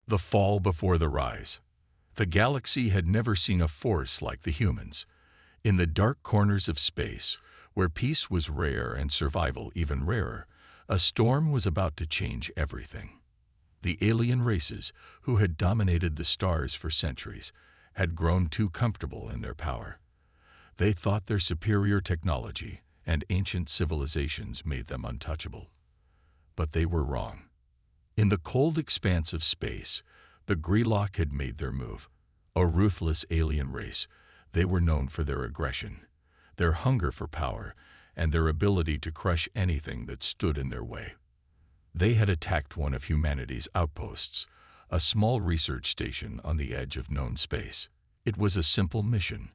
The fall before the rise. The galaxy had never seen a force like the humans. In the dark corners of space, where peace was rare and survival even rarer, a storm was about to change everything. The alien races, who had dominated the stars for centuries, had grown too comfortable in their power. They thought their superior technology and ancient civilizations made them untouchable. But they were wrong. In the cold expanse of space, the Greylock had made their move. A ruthless alien race, they were known for their aggression, their hunger for power, and their ability to crush anything that stood in their way. They had attacked one of humanity's outposts, a small research station on the edge of known space. It was a simple mission,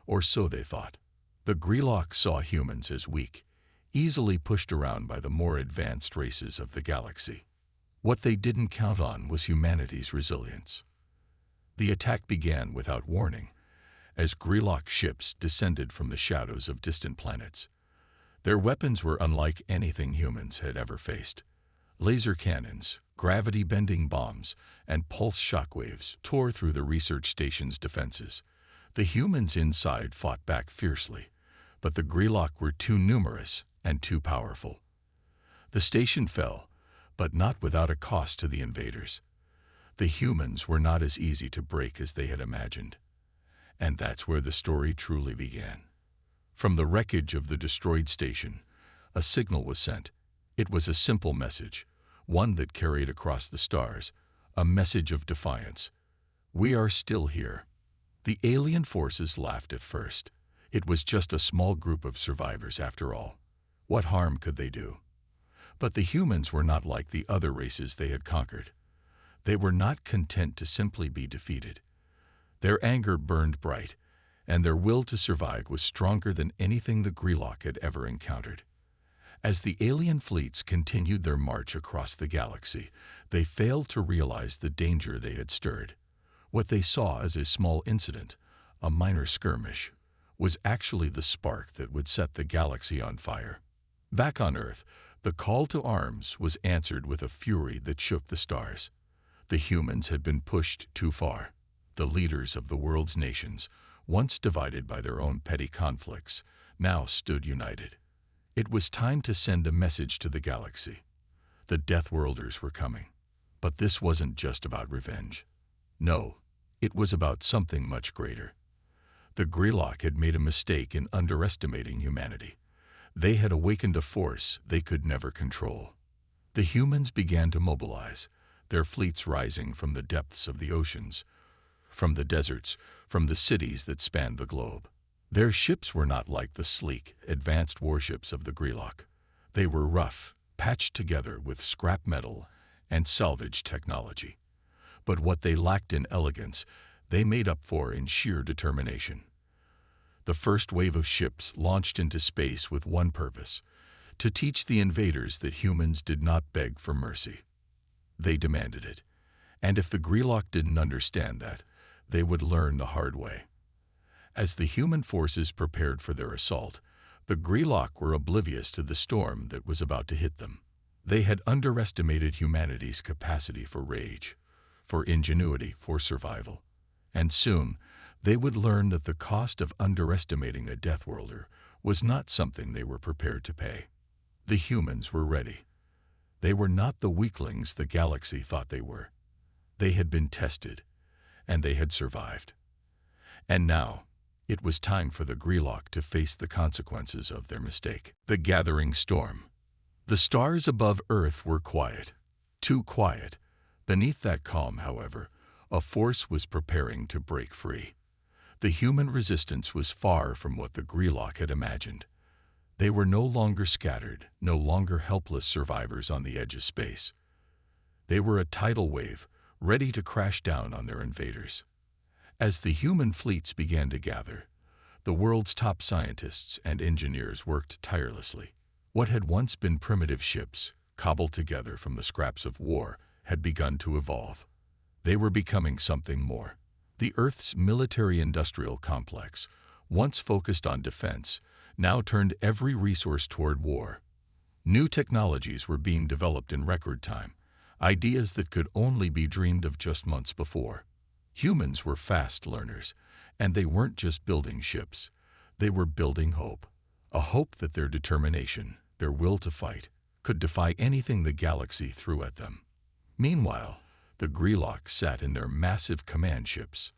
or so they thought. The Greylock saw humans as weak, easily pushed around by the more advanced races of the galaxy. What they didn't count on was humanity's resilience. The attack began without warning, as Greylock ships descended from the shadows of distant planets. Their weapons were unlike anything humans had ever faced. Laser cannons, gravity-bending bombs, and pulse shockwaves tore through the research station's defenses. The humans inside fought back fiercely, but the Greylock were too numerous and too powerful. The station fell, but not without a cost to the invaders. The humans were not as easy to break as they had imagined. And that's where the story truly began. From the wreckage of the destroyed station, a signal was sent. It was a simple message, one that carried across the stars, a message of defiance. "We are still here." The alien forces laughed at first. It was just a small group of survivors after all. What harm could they do? But the humans were not like the other races they had conquered. They were not content to simply be defeated. Their anger burned bright, and their will to survive was stronger than anything the Greylock had ever encountered. As the alien fleets continued their march across the galaxy, they failed to realize the danger they had stirred. What they saw as a small incident, a minor skirmish, was actually the spark that would set the galaxy on fire. Back on Earth, the call to arms was answered with a fury that shook the stars. The humans had been pushed too far. The leaders of the world's nations, once divided by their own petty conflicts, now stood united. It was time to send a message to the galaxy. The Deathworlders were coming. But this wasn't just about revenge. No, it was about something much greater. The Greylock had made a mistake in underestimating humanity. They had awakened a force they could never control. The humans began to mobilize, their fleets rising from the depths of the oceans, from the deserts, from the cities that spanned the globe. Their ships were not like the sleek, advanced warships of the Greylock. They were rough, patched together with scrap metal and salvage technology. But what they lacked in elegance, they made up for in sheer determination. The first wave of ships launched into space with one purpose: to teach the invaders that humans did not beg for mercy. They demanded it, and if the Greylock didn't understand that, they would learn the hard way. As the human forces prepared for their assault, the Greylock were oblivious to the storm that was about to hit them. They had underestimated humanity's capacity for rage, for ingenuity, for survival. And soon, they would learn that the cost of underestimating a Deathworlder was not something they were prepared to pay. The humans were ready. They were not the weaklings the galaxy thought they were. They had been tested, and they had survived. And now, it was time for the Greylock to face the consequences of their mistake. The gathering storm. The stars above Earth were quiet, too quiet. Beneath that calm, however, a force was preparing to break free. The human resistance was far from what the Greylock had imagined. They were no longer scattered, no longer helpless survivors on the edge of space. They were a tidal wave, ready to crash down on their invaders. As the human fleets began to gather, the world's top scientists and engineers worked tirelessly. What had once been primitive ships, cobbled together from the scraps of war, had begun to evolve. They were becoming something more. The Earth's military-industrial complex, once focused on defense, now turned every resource toward war. New technologies were being developed in record time. ideas that could only be dreamed of just months before. Humans were fast learners, and they weren't just building ships. They were building hope. A hope that their determination, their will to fight, could defy anything the galaxy threw at them. Meanwhile, the Greylock sat in their massive command ships,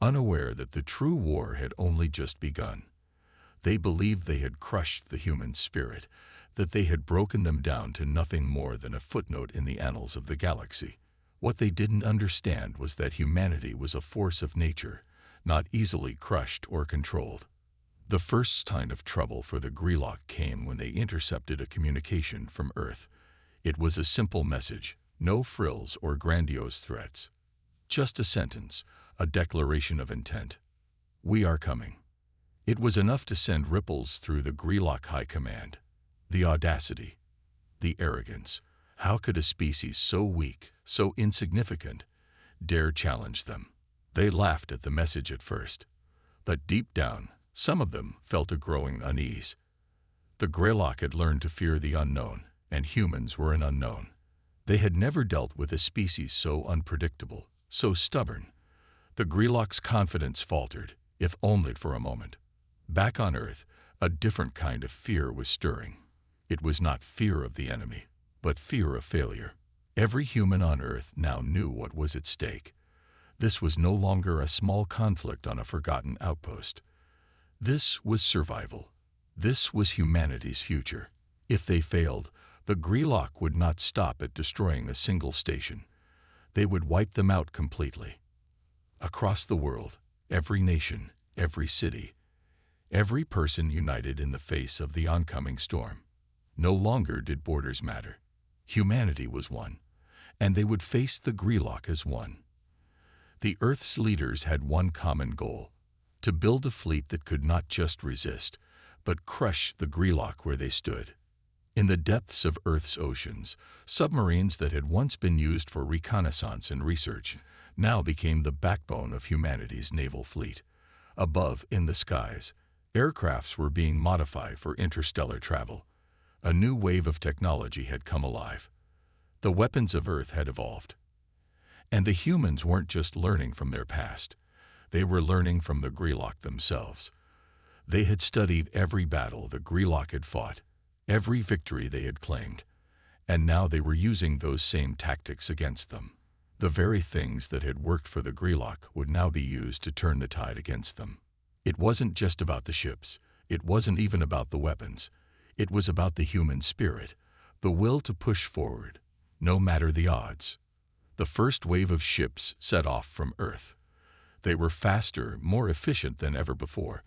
unaware that the true war had only just begun. They believed they had crushed the human spirit, that they had broken them down to nothing more than a footnote in the annals of the galaxy. What they didn't understand was that humanity was a force of nature, not easily crushed or controlled. The first sign of trouble for the Greylock came when they intercepted a communication from Earth. It was a simple message, no frills or grandiose threats. Just a sentence, a declaration of intent. "We are coming." It was enough to send ripples through the Greylock High Command. The audacity, the arrogance. How could a species so weak, so insignificant, dare challenge them? They laughed at the message at first, but deep down, some of them felt a growing unease. The Greylock had learned to fear the unknown, and humans were an unknown. They had never dealt with a species so unpredictable, so stubborn. The Greylock's confidence faltered, if only for a moment. Back on Earth, a different kind of fear was stirring. It was not fear of the enemy, but fear of failure. Every human on Earth now knew what was at stake. This was no longer a small conflict on a forgotten outpost. This was survival. This was humanity's future. If they failed, the Greylock would not stop at destroying a single station. They would wipe them out completely. Across the world, every nation, every city, every person united in the face of the oncoming storm. No longer did borders matter. Humanity was one, and they would face the Greylock as one. The Earth's leaders had one common goal: to build a fleet that could not just resist, but crush the Greylock where they stood. In the depths of Earth's oceans, submarines that had once been used for reconnaissance and research now became the backbone of humanity's naval fleet. Above, in the skies, aircrafts were being modified for interstellar travel. A new wave of technology had come alive. The weapons of Earth had evolved. And the humans weren't just learning from their past. They were learning from the Greylock themselves. They had studied every battle the Greylock had fought, every victory they had claimed, and now they were using those same tactics against them. The very things that had worked for the Greylock would now be used to turn the tide against them. It wasn't just about the ships. It wasn't even about the weapons. It was about the human spirit, the will to push forward, no matter the odds. The first wave of ships set off from Earth. They were faster, more efficient than ever before.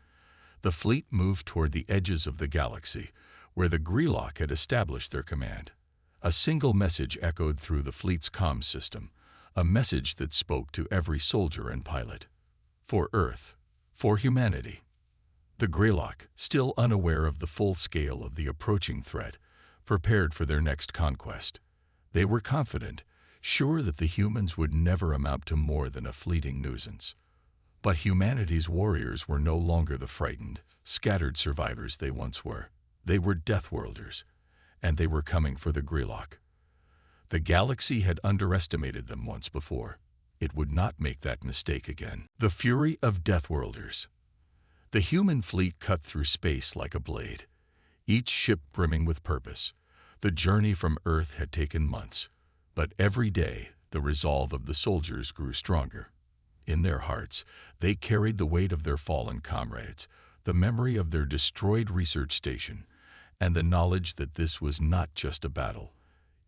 The fleet moved toward the edges of the galaxy, where the Greylock had established their command. A single message echoed through the fleet's comms system, a message that spoke to every soldier and pilot. For Earth, for humanity. The Greylock, still unaware of the full scale of the approaching threat, prepared for their next conquest. They were confident, sure that the humans would never amount to more than a fleeting nuisance. But humanity's warriors were no longer the frightened, scattered survivors they once were. They were Deathworlders, and they were coming for the Greylock. The galaxy had underestimated them once before. It would not make that mistake again. The fury of Deathworlders. The human fleet cut through space like a blade, each ship brimming with purpose. The journey from Earth had taken months, but every day the resolve of the soldiers grew stronger. In their hearts, they carried the weight of their fallen comrades, the memory of their destroyed research station, and the knowledge that this was not just a battle.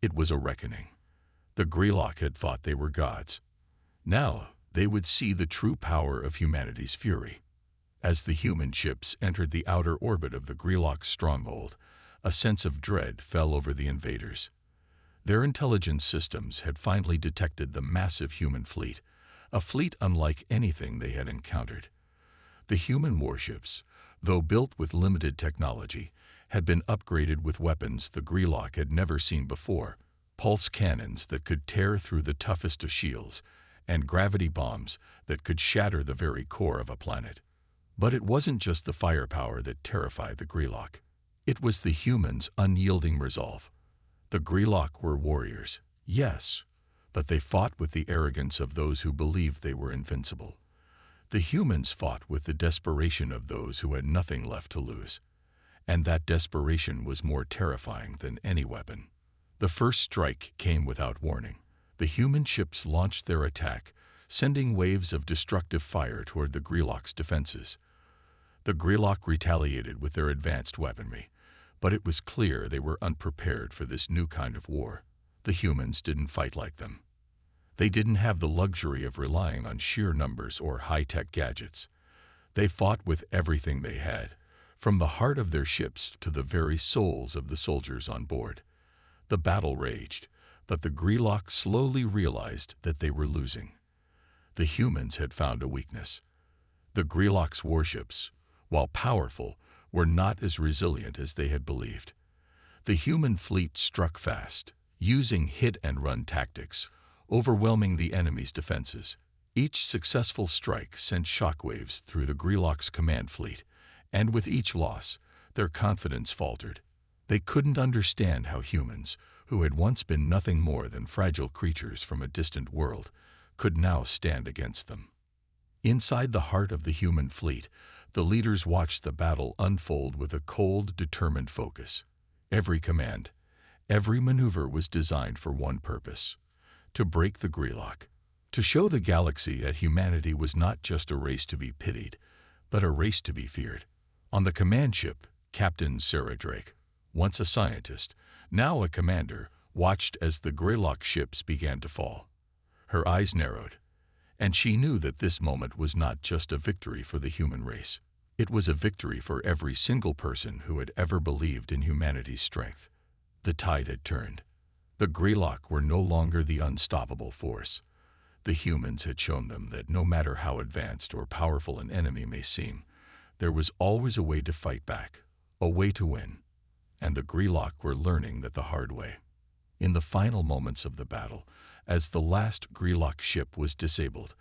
It was a reckoning. The Greylock had thought they were gods. Now they would see the true power of humanity's fury. As the human ships entered the outer orbit of the Greylock's stronghold, a sense of dread fell over the invaders. Their intelligence systems had finally detected the massive human fleet, a fleet unlike anything they had encountered. The human warships, though built with limited technology, had been upgraded with weapons the Greylock had never seen before: pulse cannons that could tear through the toughest of shields, and gravity bombs that could shatter the very core of a planet. But it wasn't just the firepower that terrified the Greylock. It was the humans' unyielding resolve. The Greylock were warriors, yes, but they fought with the arrogance of those who believed they were invincible. The humans fought with the desperation of those who had nothing left to lose. And that desperation was more terrifying than any weapon. The first strike came without warning. The human ships launched their attack, sending waves of destructive fire toward the Greylock's defenses. The Greylock retaliated with their advanced weaponry, but it was clear they were unprepared for this new kind of war. The humans didn't fight like them. They didn't have the luxury of relying on sheer numbers or high-tech gadgets. They fought with everything they had, from the heart of their ships to the very souls of the soldiers on board. The battle raged, but the Greylock slowly realized that they were losing. The humans had found a weakness. The Greylock's warships, while powerful, were not as resilient as they had believed. The human fleet struck fast, using hit-and-run tactics, overwhelming the enemy's defenses. Each successful strike sent shockwaves through the Greylock's command fleet, and with each loss, their confidence faltered. They couldn't understand how humans, who had once been nothing more than fragile creatures from a distant world, could now stand against them. Inside the heart of the human fleet, the leaders watched the battle unfold with a cold, determined focus. Every command, every maneuver was designed for one purpose: to break the Greylock, to show the galaxy that humanity was not just a race to be pitied, but a race to be feared. On the command ship, Captain Sarah Drake, once a scientist, now a commander, watched as the Greylock ships began to fall. Her eyes narrowed, and she knew that this moment was not just a victory for the human race. It was a victory for every single person who had ever believed in humanity's strength. The tide had turned. The Greylock were no longer the unstoppable force. The humans had shown them that no matter how advanced or powerful an enemy may seem, there was always a way to fight back, a way to win. And the Greylock were learning that the hard way. In the final moments of the battle, as the last Greylock ship was disabled,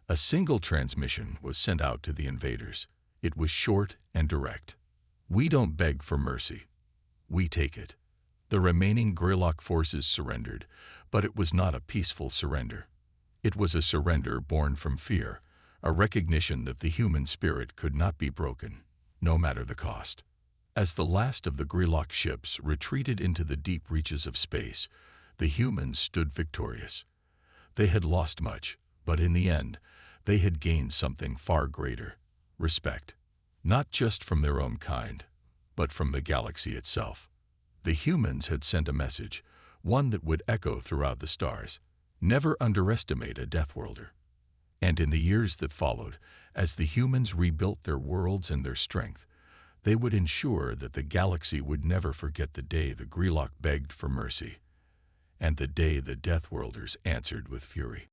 a single transmission was sent out to the invaders. It was short and direct. "We don't beg for mercy. We take it." The remaining Greylock forces surrendered, but it was not a peaceful surrender. It was a surrender born from fear, a recognition that the human spirit could not be broken, no matter the cost. As the last of the Greylock ships retreated into the deep reaches of space, the humans stood victorious. They had lost much, but in the end, they had gained something far greater: respect. Not just from their own kind, but from the galaxy itself. The humans had sent a message, one that would echo throughout the stars: never underestimate a Deathworlder. And in the years that followed, as the humans rebuilt their worlds and their strength, they would ensure that the galaxy would never forget the day the Greylock begged for mercy, and the day the Deathworlders answered with fury.